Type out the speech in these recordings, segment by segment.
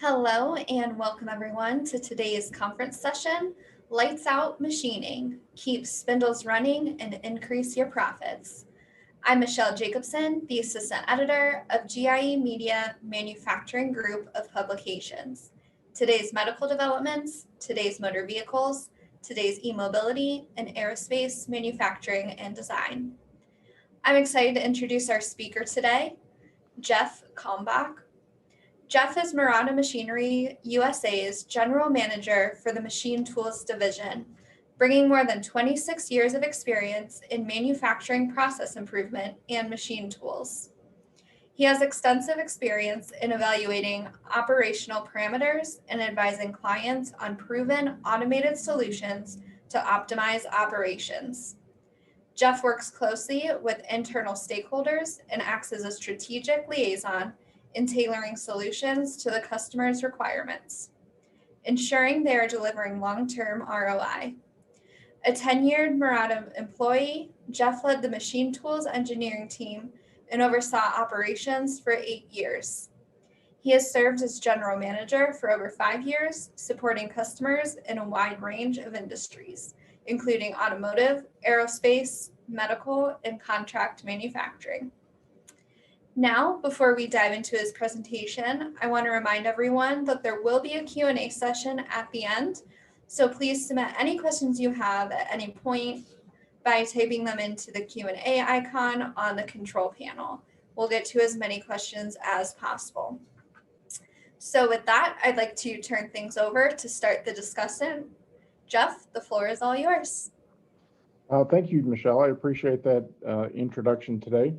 Hello and welcome everyone to today's conference session, Lights Out Machining, Keep Spindles Running and Increase Your Profits. I'm Michelle Jacobson, the Assistant Editor of GIE Media Manufacturing Group of Publications. Today's medical developments, today's motor vehicles, today's e-mobility, and aerospace manufacturing and design. I'm excited to introduce our speaker today, Jeff Kalmbach. Jeff is Murata Machinery USA's General Manager for the Machine Tools Division, bringing more than 26 years of experience in manufacturing process improvement and machine tools. He has extensive experience in evaluating operational parameters and advising clients on proven automated solutions to optimize operations. Jeff works closely with internal stakeholders and acts as a strategic liaison in tailoring solutions to the customer's requirements, ensuring they are delivering long-term ROI. A tenured Murata employee, Jeff led the machine tools engineering team and oversaw operations for 8 years. He has served as general manager for over 5 years, supporting customers in a wide range of industries, including automotive, aerospace, medical, and contract manufacturing. Now, before we dive into his presentation, I want to remind everyone that there will be a Q&A session at the end. So please submit any questions you have at any point by typing them into the Q&A icon on the control panel. We'll get to as many questions as possible. So with that, I'd like to turn things over to start the discussion. Jeff, the floor is all yours. Thank you, Michelle. I appreciate that introduction today.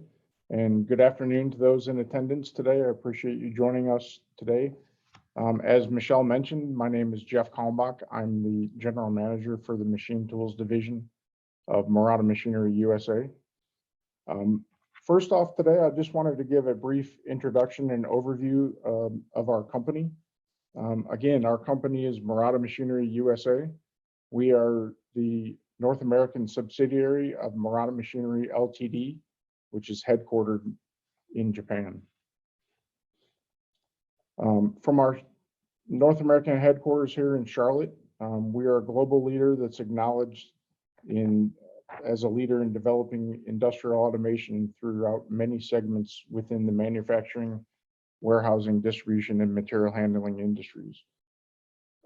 And good afternoon to those in attendance today. I appreciate you joining us today. As Michelle mentioned, my name is Jeff Kalmbach. I'm the General Manager for the Machine Tools Division of Murata Machinery USA. First off today, I just wanted to give a brief introduction and overview of our company. Again, our company is Murata Machinery USA. We are the North American subsidiary of Murata Machinery Ltd., which is headquartered in Japan. From our North American headquarters here in Charlotte, we are a global leader that's acknowledged as a leader in developing industrial automation throughout many segments within the manufacturing, warehousing, distribution, and material handling industries.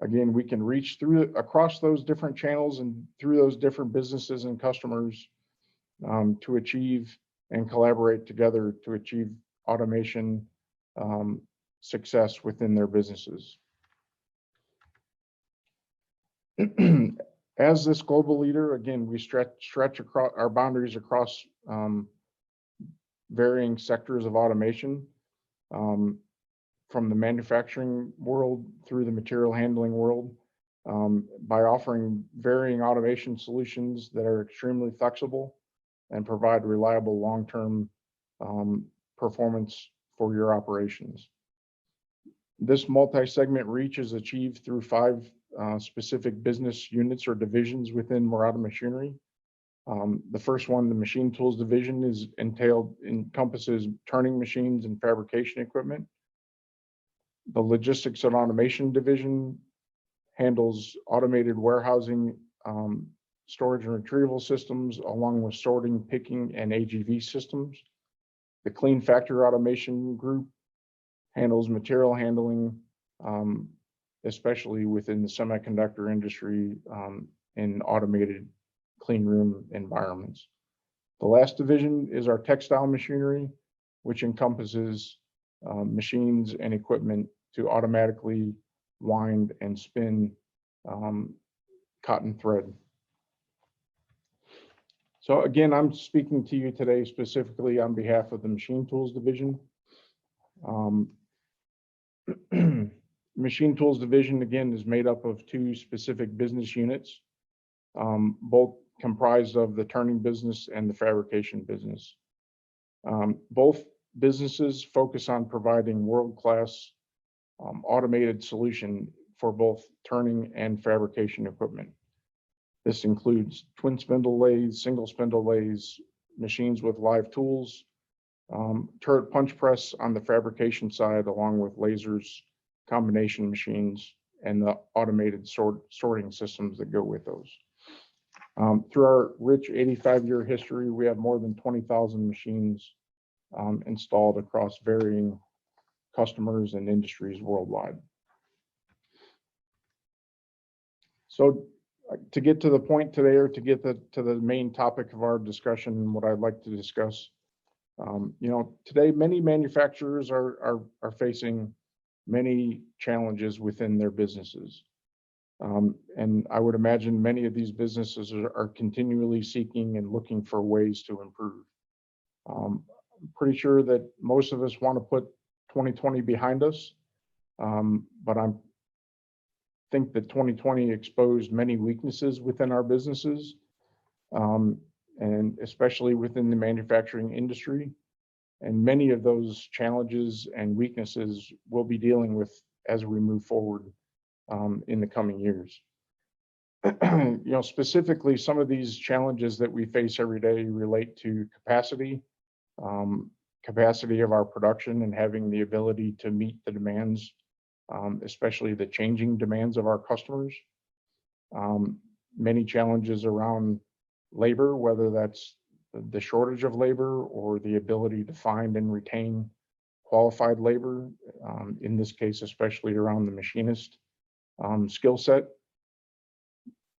Again, we can reach across those different channels and through those different businesses and customers to achieve and collaborate together to achieve automation success within their businesses. As this global leader, again, we stretch across our boundaries across varying sectors of automation, from the manufacturing world through the material handling world, by offering varying automation solutions that are extremely flexible and provide reliable long-term performance for your operations. This multi-segment reach is achieved through 5 specific business units or divisions within Murata Machinery. The first one, the Machine Tools Division, encompasses turning machines and fabrication equipment. The Logistics and Automation Division handles automated warehousing, storage and retrieval systems, along with sorting, picking, and AGV systems. The Clean Factory Automation Group handles material handling, especially within the semiconductor industry, in automated clean room environments. The last division is our Textile Machinery, which encompasses machines and equipment to automatically wind and spin cotton thread. So again, I'm speaking to you today specifically on behalf of the Machine Tools Division. Machine Tools Division, again, is made up of 2 specific business units, both comprised of the turning business and the fabrication business. Both businesses focus on providing world-class automated solution for both turning and fabrication equipment. This includes twin spindle lathes, single spindle lathes, machines with live tools, turret punch press on the fabrication side, along with lasers combination machines, and the automated sorting systems that go with those. Through our rich 85-year history, we have more than 20,000 machines installed across varying customers and industries worldwide. So to get to the point today, or to get to the main topic of our discussion, what I'd like to discuss, today many manufacturers are facing many challenges within their businesses. And I would imagine many of these businesses are continually seeking and looking for ways to improve. I'm pretty sure that most of us want to put 2020 behind us, but I think that 2020 exposed many weaknesses within our businesses, and especially within the manufacturing industry. And many of those challenges and weaknesses we'll be dealing with as we move forward in the coming years. Specifically, some of these challenges that we face every day relate to capacity of our production and having the ability to meet the demands, especially the changing demands of our customers. Many challenges around labor, whether that's the shortage of labor or the ability to find and retain qualified labor, in this case, especially around the machinist skill set.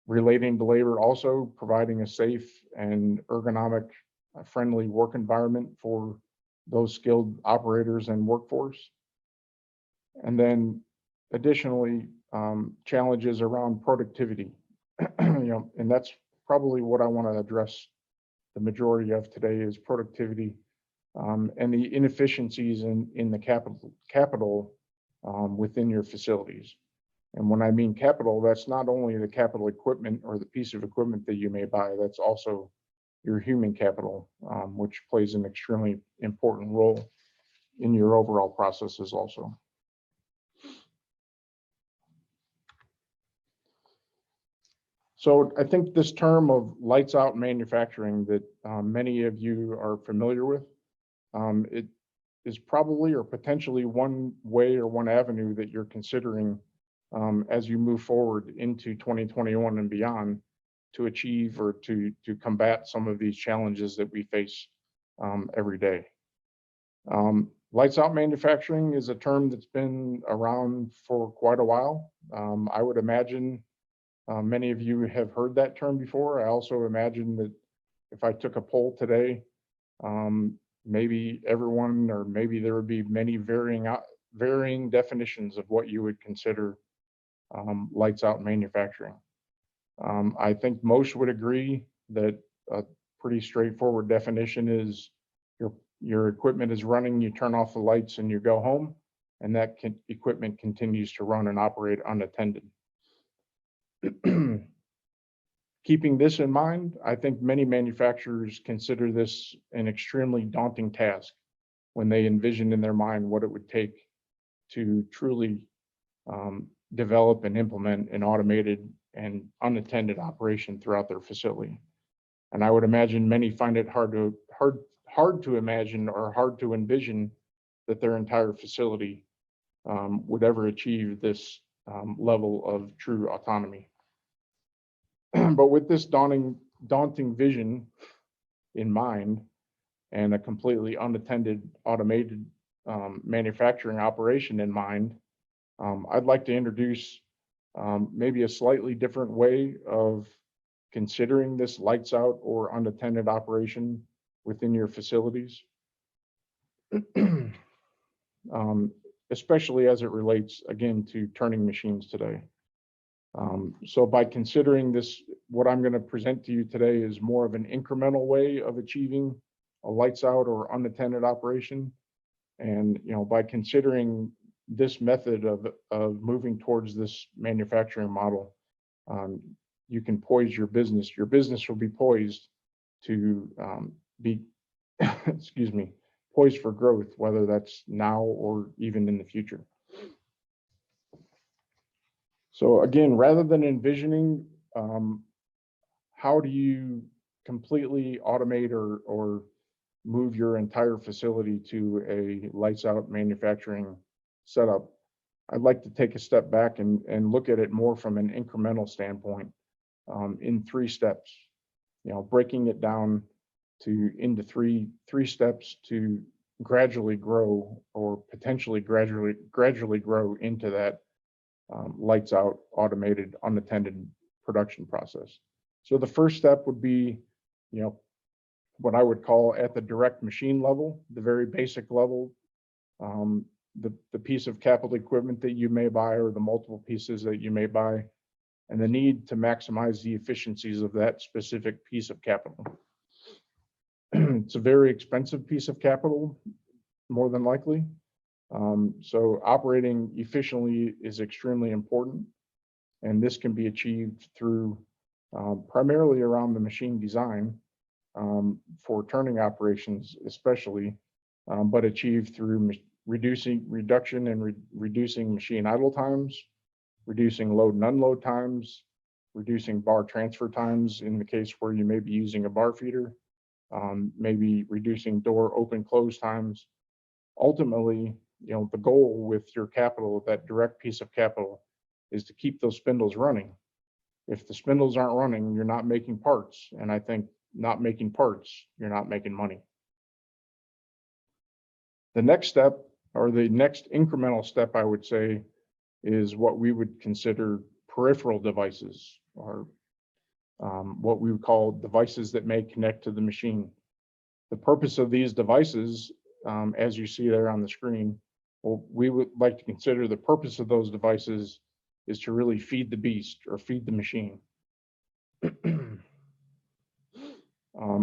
Relating to labor, also providing a safe and ergonomic friendly work environment for those skilled operators and workforce. And then additionally, challenges around productivity, and that's probably what I want to address the majority of today, is productivity and the inefficiencies in the capital within your facilities. And when I mean capital, that's not only the capital equipment or the piece of equipment that you may buy, that's also your human capital, which plays an extremely important role in your overall processes also. So I think this term of lights out manufacturing that many of you are familiar with, it is probably or potentially one way or one avenue that you're considering as you move forward into 2021 and beyond to achieve or to combat some of these challenges that we face every day. Lights out manufacturing is a term that's been around for quite a while. I would imagine many of you have heard that term before. I also imagine that if I took a poll today, maybe everyone, or maybe there would be many varying definitions of what you would consider lights out manufacturing. I think most would agree that a pretty straightforward definition is your equipment is running, you turn off the lights and you go home, and that equipment continues to run and operate unattended. Keeping this in mind, I think many manufacturers consider this an extremely daunting task when they envision in their mind what it would take to truly develop and implement an automated and unattended operation throughout their facility. And I would imagine many find it hard to imagine or hard to envision that their entire facility would ever achieve this level of true autonomy. But with this daunting vision in mind and a completely unattended automated manufacturing operation in mind, I'd like to introduce maybe a slightly different way of considering this lights out or unattended operation within your facilities, especially as it relates, again, to turning machines today. So by considering this, what I'm going to present to you today is more of an incremental way of achieving a lights out or unattended operation. And by considering this method of moving towards this manufacturing model, you can poise your business. Your business will be poised to be, excuse me, poised for growth, whether that's now or even in the future. So again, rather than envisioning how do you completely automate or move your entire facility to a lights out manufacturing setup, I'd like to take a step back and look at it more from an incremental standpoint, in 3 steps, breaking it down into three steps to gradually grow, or potentially gradually grow into that lights out, automated, unattended production process. So the first step would be, what I would call at the direct machine level, the very basic level, the piece of capital equipment that you may buy, or the multiple pieces that you may buy, and the need to maximize the efficiencies of that specific piece of capital. It's a very expensive piece of capital, more than likely. So operating efficiently is extremely important, and this can be achieved through primarily around the machine design, for turning operations especially, but achieved through reducing machine idle times, reducing load and unload times, reducing bar transfer times in the case where you may be using a bar feeder, maybe reducing door open close times. Ultimately, the goal with your capital, that direct piece of capital, is to keep those spindles running. If the spindles aren't running, you're not making parts. And I think not making parts, you're not making money. The next step, or the next incremental step, I would say, is what we would consider peripheral devices, or what we would call devices that may connect to the machine. The purpose of these devices, as you see there on the screen, well, we would like to consider the purpose of those devices is to really feed the beast, or feed the machine.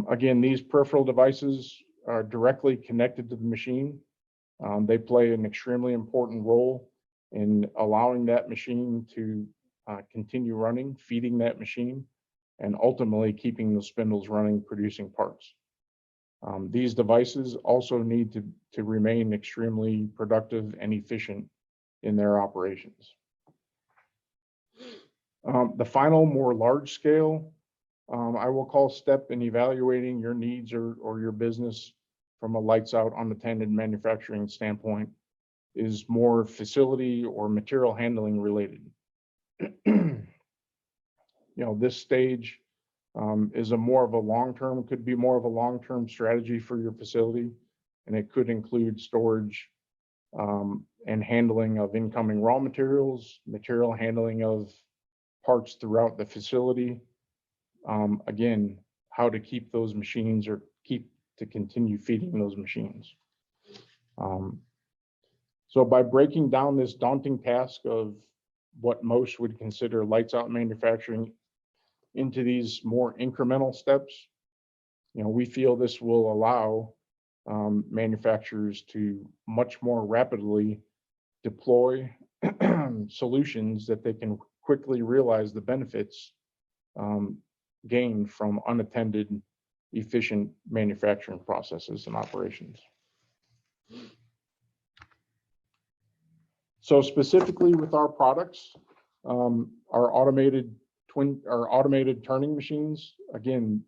Again, these peripheral devices are directly connected to the machine. They play an extremely important role in allowing that machine to continue running, feeding that machine, and ultimately keeping the spindles running, producing parts. These devices also need to remain extremely productive and efficient in their operations. The final, more large scale, I will call step in evaluating your needs or your business from a lights out, unattended manufacturing standpoint, is more facility or material handling related. This stage is could be more of a long-term strategy for your facility, and it could include storage and handling of incoming raw materials, material handling of parts throughout the facility. Again, how to keep those machines, or to continue feeding those machines. So by breaking down this daunting task of what most would consider lights out manufacturing into these more incremental steps, we feel this will allow manufacturers to much more rapidly deploy solutions that they can quickly realize the benefits gained from unattended, efficient manufacturing processes and operations. So specifically with our products, our automated turning machines, again,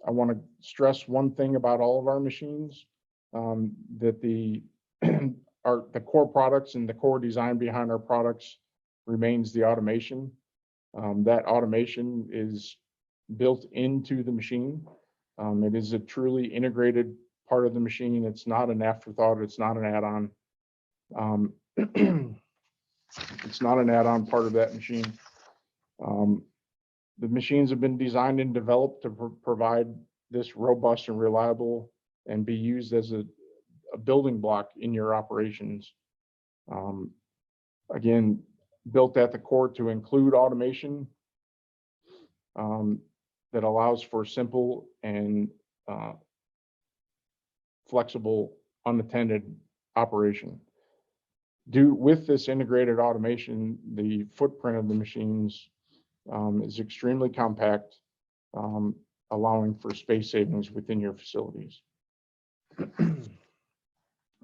I want to stress one thing about all of our machines, that the core products and the core design behind our products remains the automation. That automation is built into the machine. It is a truly integrated part of the machine. It's not an afterthought. It's not an add-on. It's not an add-on part of that machine. The machines have been designed and developed to provide this robust and reliable, and be used as a building block in your operations. Again, built at the core to include automation that allows for simple and flexible, unattended operation. With this integrated automation, the footprint of the machines is extremely compact, allowing for space savings within your facilities.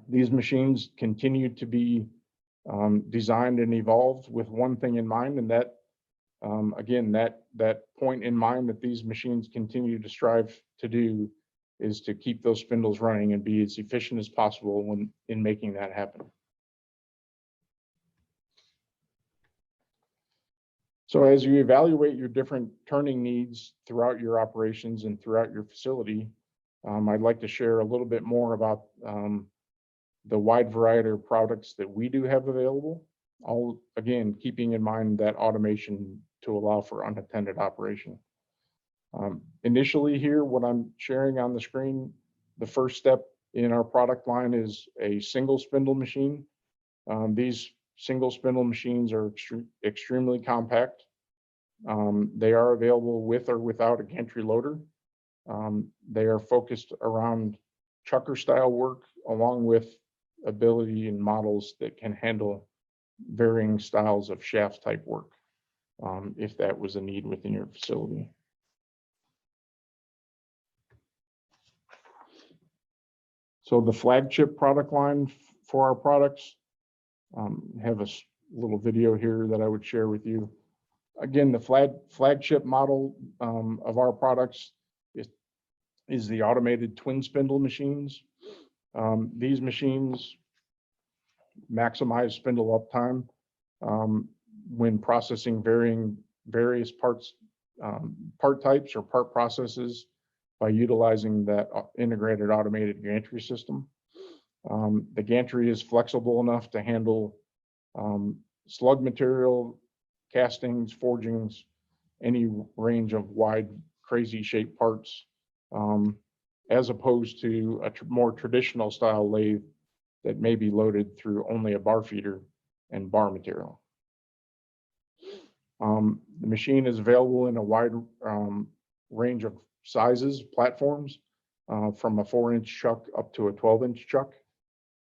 These machines continue to be designed and evolved with one thing in mind, and that, again, that point in mind that these machines continue to strive to do is to keep those spindles running and be as efficient as possible in making that happen. So as you evaluate your different turning needs throughout your operations and throughout your facility, I'd like to share a little bit more about the wide variety of products that we do have available. All, again, keeping in mind that automation to allow for unattended operation. Initially here, what I'm sharing on the screen, the first step in our product line is a single spindle machine. These single spindle machines are extremely compact. They are available with or without a gantry loader. They are focused around chucker style work, along with ability and models that can handle varying styles of shaft type work, if that was a need within your facility. So the flagship product line for our products, have a little video here that I would share with you. Again, the flagship model of our products is the automated twin spindle machines. These machines maximize spindle uptime when processing various parts, part types or part processes by utilizing that integrated automated gantry system. The gantry is flexible enough to handle slug material, castings, forgings, any range of wide, crazy shaped parts, as opposed to a more traditional style lathe that may be loaded through only a bar feeder and bar material. The machine is available in a wide range of sizes, platforms, from a 4-inch chuck up to a 12-inch chuck,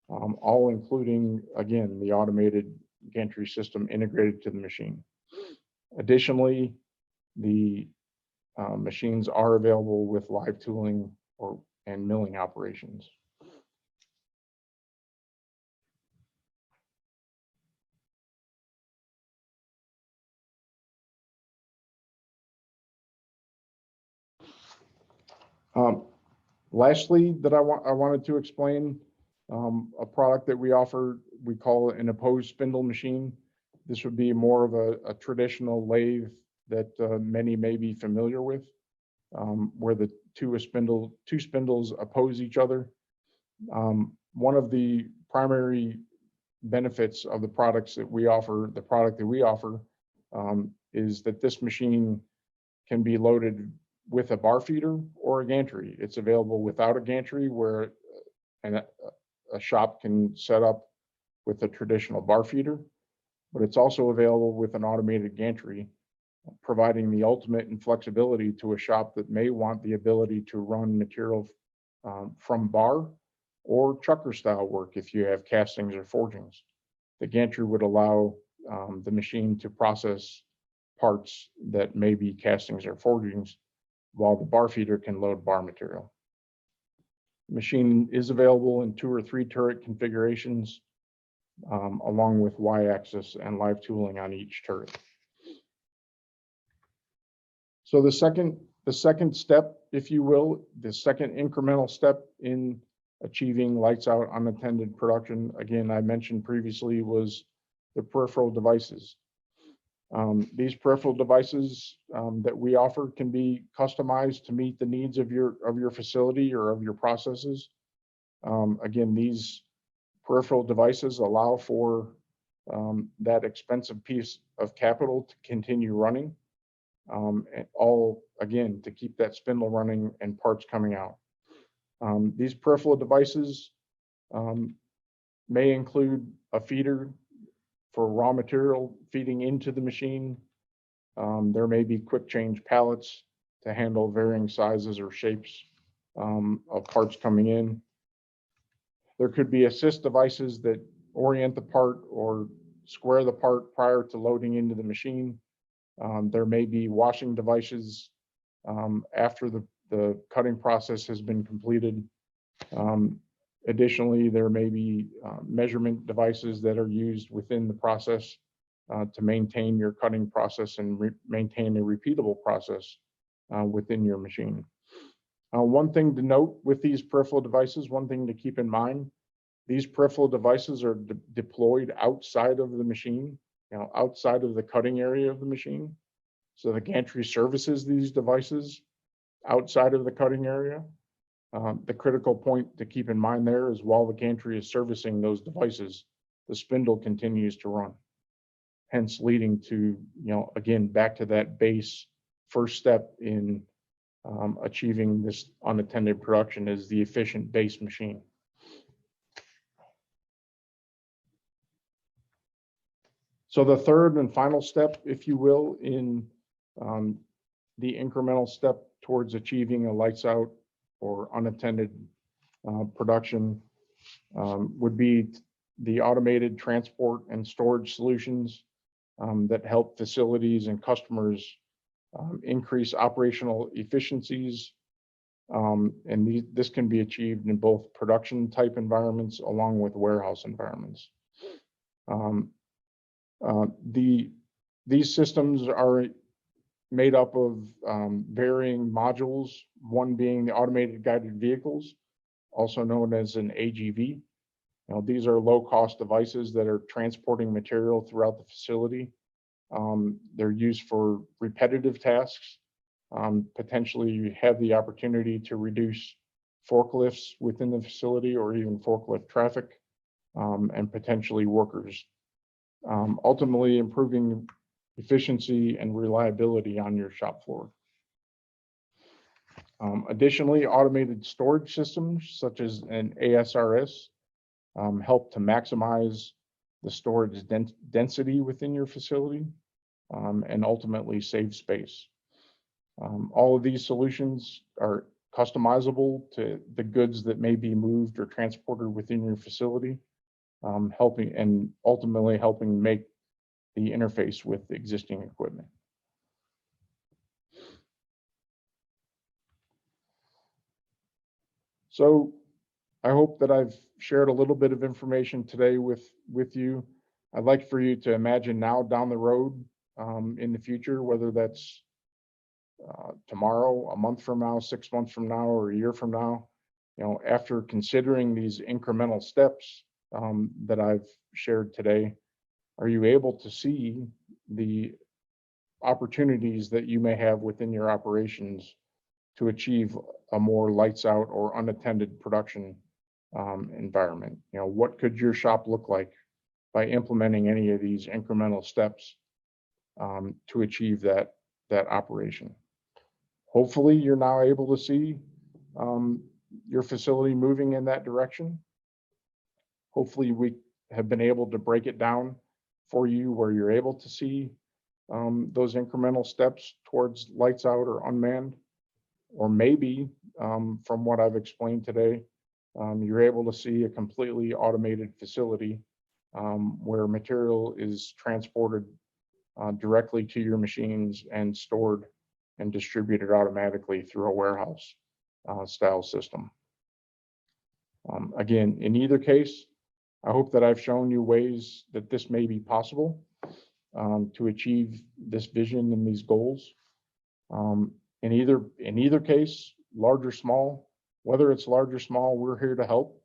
all including, again, the automated gantry system integrated to the machine. Additionally, the machines are available with live tooling and milling operations. Lastly, that I wanted to explain a product that we offer. We call it an opposed spindle machine. This would be more of a traditional lathe that many may be familiar with, where the two spindles oppose each other. One of the primary benefits of the products that we offer, is that this machine can be loaded with a bar feeder or a gantry. It's available without a gantry, where a shop can set up with a traditional bar feeder, but it's also available with an automated gantry, providing the ultimate in flexibility to a shop that may want the ability to run material from bar or chucker style work if you have castings or forgings. The gantry would allow the machine to process parts that may be castings or forgings, while the bar feeder can load bar material. The machine is available in 2 or 3 turret configurations, along with Y-axis and live tooling on each turret. So the second step, if you will, the second incremental step in achieving lights out unattended production, again, I mentioned previously, was the peripheral devices. These peripheral devices that we offer can be customized to meet the needs of your facility or of your processes. Again, these peripheral devices allow for that expensive piece of capital to continue running, and all, again, to keep that spindle running and parts coming out. These peripheral devices may include a feeder for raw material feeding into the machine. There may be quick change pallets to handle varying sizes or shapes of parts coming in. There could be assist devices that orient the part or square the part prior to loading into the machine. There may be washing devices after the cutting process has been completed. Additionally, there may be measurement devices that are used within the process to maintain your cutting process and maintain a repeatable process within your machine. One thing to note with these peripheral devices, one thing to keep in mind, these peripheral devices are deployed outside of the machine. outside of the cutting area of the machine. So the gantry services these devices outside of the cutting area. The critical point to keep in mind there is while the gantry is servicing those devices, the spindle continues to run. Hence leading to, again, back to that base first step in achieving this unattended production is the efficient base machine. So the third and final step, if you will, in the incremental step towards achieving a lights out or unattended production would be the automated transport and storage solutions that help facilities and customers increase operational efficiencies. And this can be achieved in both production type environments along with warehouse environments. These systems are made up of varying modules, one being the automated guided vehicles, also known as an AGV. These are low-cost devices that are transporting material throughout the facility. They're used for repetitive tasks. Potentially, you have the opportunity to reduce forklifts within the facility or even forklift traffic and potentially workers. Ultimately, improving efficiency and reliability on your shop floor. Additionally, automated storage systems such as an ASRS help to maximize the storage density within your facility and ultimately save space. All of these solutions are customizable to the goods that may be moved or transported within your facility, helping and ultimately helping make the interface with existing equipment. So I hope that I've shared a little bit of information today with you. I'd like for you to imagine now down the road in the future, whether that's tomorrow, a month from now, 6 months from now, or a year from now, after considering these incremental steps that I've shared today, are you able to see the opportunities that you may have within your operations to achieve a more lights out or unattended production environment? What could your shop look like by implementing any of these incremental steps to achieve that operation? Hopefully, you're now able to see your facility moving in that direction. Hopefully, we have been able to break it down for you where you're able to see those incremental steps towards lights out or unmanned. Or maybe from what I've explained today, you're able to see a completely automated facility where material is transported directly to your machines and stored and distributed automatically through a warehouse style system. Again, in either case, I hope that I've shown you ways that this may be possible to achieve this vision and these goals. In either case, large or small, whether it's large or small, we're here to help.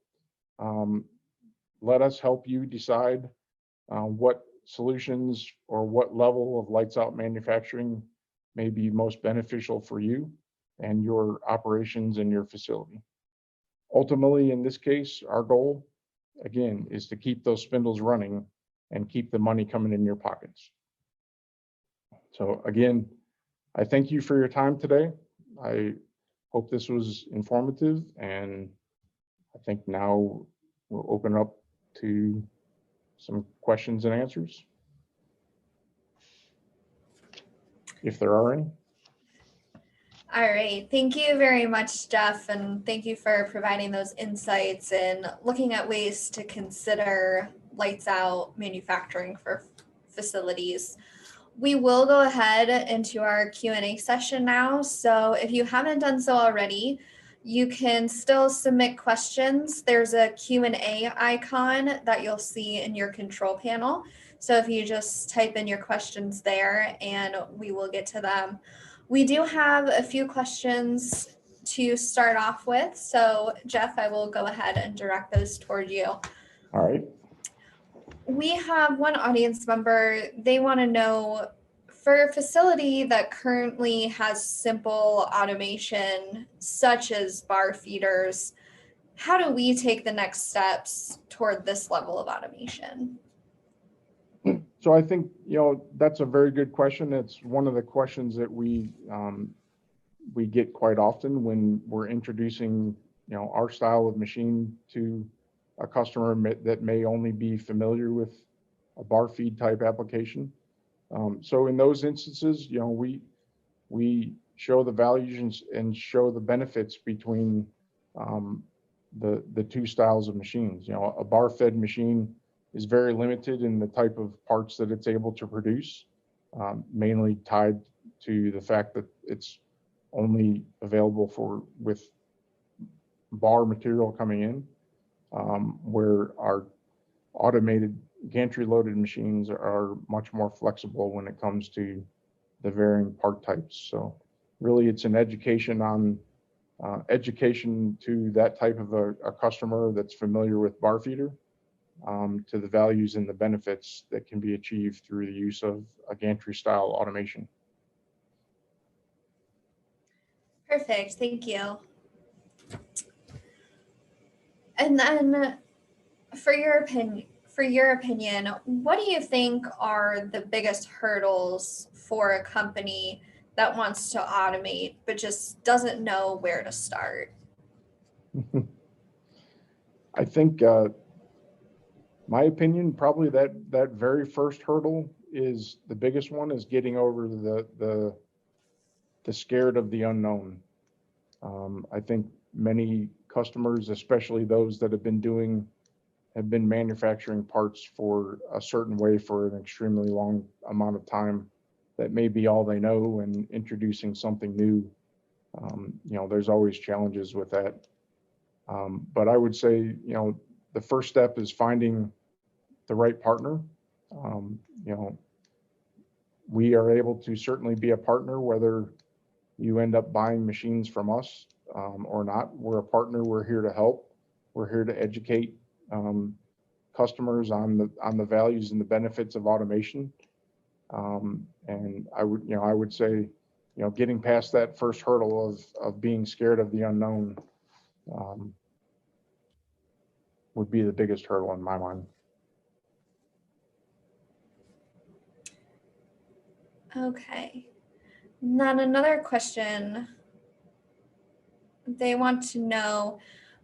Let us help you decide what solutions or what level of lights out manufacturing may be most beneficial for you and your operations and your facility. Ultimately, in this case, our goal, again, is to keep those spindles running and keep the money coming in your pockets. So again, I thank you for your time today. I hope this was informative, and I think now we'll open up to some questions and answers, if there are any. All right. Thank you very much, Jeff, and thank you for providing those insights and looking at ways to consider lights out manufacturing for facilities. We will go ahead into our Q&A session now. So if you haven't done so already, you can still submit questions. There's a Q&A icon that you'll see in your control panel. So if you just type in your questions there and we will get to them. We do have a few questions to start off with. So Jeff, I will go ahead and direct those toward you. All right. We have one audience member, they want to know, for a facility that currently has simple automation, such as bar feeders, how do we take the next steps toward this level of automation? So I think, that's a very good question. It's one of the questions that we get quite often when we're introducing, our style of machine to a customer that may only be familiar with a bar feed type application. So in those instances, we show the values and show the benefits between the two styles of machines. A bar fed machine is very limited in the type of parts that it's able to produce, mainly tied to the fact that it's only available with bar material coming in, where our automated gantry loaded machines are much more flexible when it comes to the varying part types. So really it's an education to that type of a customer that's familiar with bar feeder, to the values and the benefits that can be achieved through the use of a gantry style automation. Perfect, thank you. And then for your opinion, what do you think are the biggest hurdles for a company that wants to automate but just doesn't know where to start? I think, my opinion, probably that very first hurdle is the biggest one, is getting over the scared of the unknown. I think many customers, especially those that have been manufacturing parts for a certain way for an extremely long amount of time, that may be all they know, and introducing something new, there's always challenges with that. But I would say, the first step is finding the right partner. We are able to certainly be a partner, whether you end up buying machines from us or not. We're a partner. We're here to help. We're here to educate customers on the values and the benefits of automation. And I would say, getting past that first hurdle of being scared of the unknown would be the biggest hurdle in my mind. Okay. And then another question, they want to know,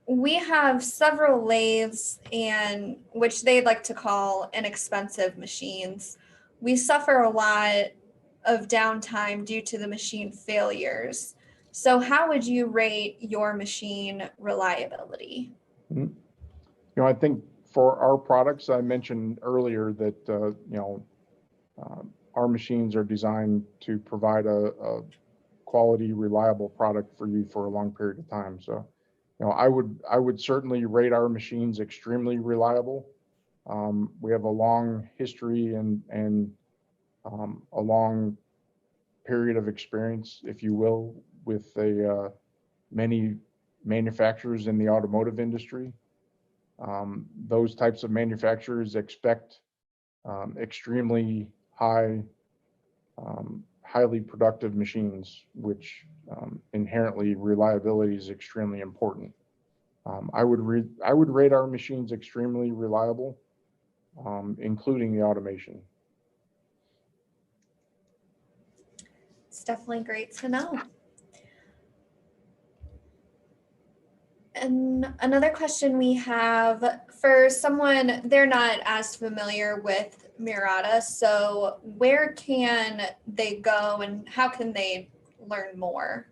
we have several lathes, and which they like to call inexpensive machines. We suffer a lot of downtime due to the machine failures. So how would you rate your machine reliability? I think for our products, I mentioned earlier that our machines are designed to provide a quality, reliable product for you for a long period of time. So, I would certainly rate our machines extremely reliable. We have a long history and a long period of experience, if you will, with many manufacturers in the automotive industry. Those types of manufacturers expect extremely highly productive machines, which inherently reliability is extremely important. I would rate our machines extremely reliable, including the automation. It's definitely great to know. And another question we have, for someone, they're not as familiar with Murata, so where can they go and how can they learn more?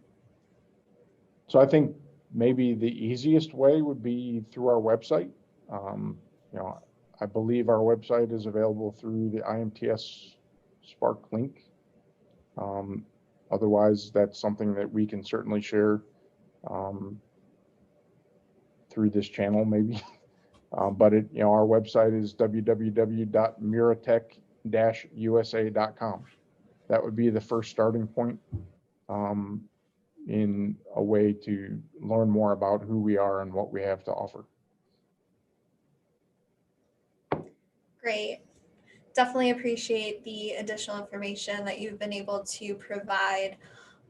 So I think maybe the easiest way would be through our website. I believe our website is available through the IMTS Spark link. Otherwise, that's something that we can certainly share through this channel, maybe. But our website is www.muratech-usa.com. That would be the first starting point in a way to learn more about who we are and what we have to offer. Great. Definitely appreciate the additional information that you've been able to provide.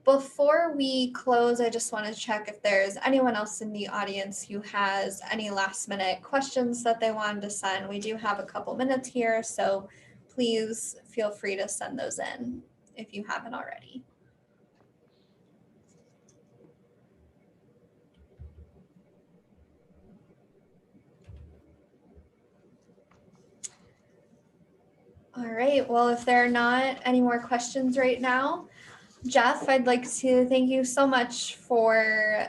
Before we close, I just want to check if there's anyone else in the audience who has any last minute questions that they wanted to send. We do have a couple minutes here, so please feel free to send those in if you haven't already. All right, well, if there are not any more questions right now, Jeff, I'd like to thank you so much for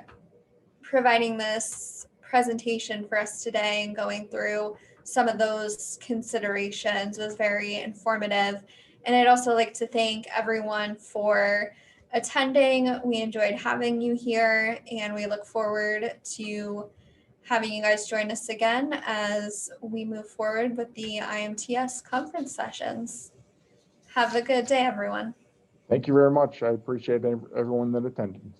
providing this presentation for us today and going through some of those considerations. It was very informative. And I'd also like to thank everyone for attending. We enjoyed having you here, and we look forward to having you guys join us again as we move forward with the IMTS conference sessions. Have a good day, everyone. Thank you very much. I appreciate everyone that attended.